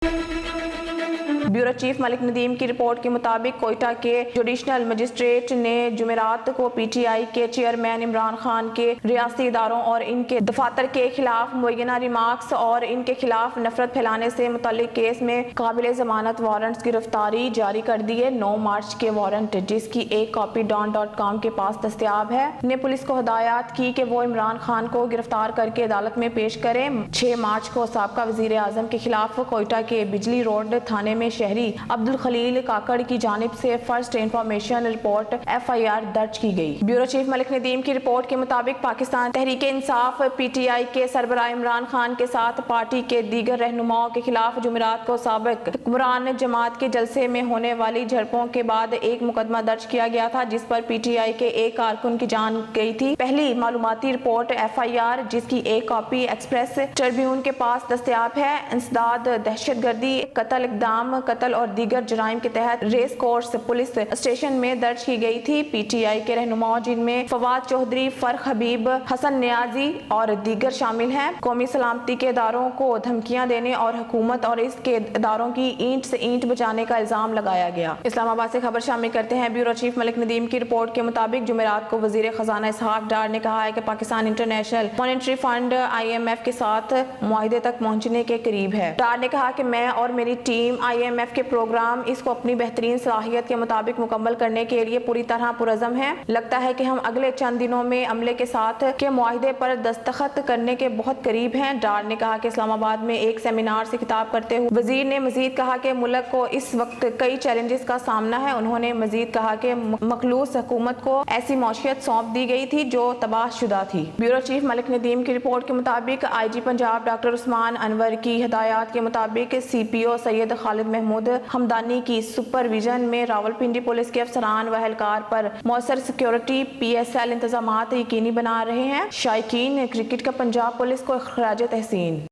Bureau chief Malik Nadeem की report के मुताबिक कोयटा के जुडिशनल मजिस्ट्रेट ने जुमेरात को पीटीआई के चेयरमैन इमरान खान के रियासती इदारों और इनके दफातर के खिलाफ मुबैना रिमार्क्स और इनके खिलाफ नफरत फैलाने से मुतल्लिक केस में काबिल जमानत वारंट्स गिरफ्तारी जारी कर दी है। 9 मार्च के वारंट जिसकी एक कॉपी don.com के पास दस्तयाब है ने पुलिस को हदायत की कि वो इमरान खान को गिरफ्तार करके अदालत में पेश करें। 6 मार्च को साबका वजीर आजम के खिलाफ कोयटा के बिजली रोड थाने में शहरी अब्दुल खलील काकड़ की जानिब से फर्स्ट इंफॉर्मेशन रिपोर्ट FIR दर्ज की गई। ब्यूरो चीफ मलिक नदीम की रिपोर्ट के मुताबिक पाकिस्तान तहरीक इंसाफ PTI के सरबराह इमरान खान के साथ पार्टी के दीगर रहनुमाओं के खिलाफ जुमेरात को साबिक हुक्मरान जमात के जलसे में होने वाली झड़पों के बाद एक मुकदमा दर्ज किया गया था जिस पर PTI के एक कारकुन की जान गई थी। पहली मालूमाती रिपोर्ट FIR जिसकी एक कॉपी एक्सप्रेस ट्रिब्यून के पास दस्तयाब है इंसदाद दहशतगर्दी कत्ल इकदाम कत्ल और दीगर जराइम के तहत रेस कोर्स पुलिस स्टेशन में दर्ज की गई थी। PTI के रहनुमाओं जिनमें फवाद चौधरी फर्क हबीब हसन नियाजी और दीगर शामिल हैं कौमी सलामती के इदारों को धमकियां देने और हुकूमत और इसके इदारों की ईंट से ईंट बचाने का इल्जाम लगाया गया। इस्लामाबाद से खबर शामिल करते हैं। ब्यूरो चीफ मलिक नदीम की रिपोर्ट के मुताबिक जुमेरात को वजीर खजाना इसहाक डार ने कहा है कि Pakistan international monetary fund IMF के साथ मुआहिदे तक पहुंचने के करीब है। डार ने कहा कि मैं और मेरी टीम IMF के प्रोग्राम इसको अपनी बेहतरीन सलाहियत के मुताबिक मुकम्मल करने के लिए पूरी तरह पुरज़म है। लगता है कि हम अगले चंद दिनों में अमले के साथ के मुआहिदे पर दस्तखत करने के बहुत करीब हैं। डार ने कहा कि इस्लामाबाद में एक सेमिनार से खिताब करते हुए वजीर ने मजीद कहा कि मुल्क को इस वक्त कई चैलेंजेस का सामना है। उन्होंने मजीद कहा कि मखलूस हुकूमत को ऐसी मौशियत सौंप दी गई थी जो तबाहशुदा थी। ब्यूरो चीफ मलिक नदीम की रिपोर्ट के मुताबिक IG पंजाब डॉक्टर उस्मान अनवर की हिदायत के मुताबिक CPO सैयद खालिद महमूद हमदानी की सुपरविजन में रावलपिंडी पुलिस के अफसरान व एहलकार पर मौसर सिक्योरिटी PSL इंतजामात यकीनी बना रहे हैं। शायकीन क्रिकेट का पंजाब पुलिस को खराज तहसीन।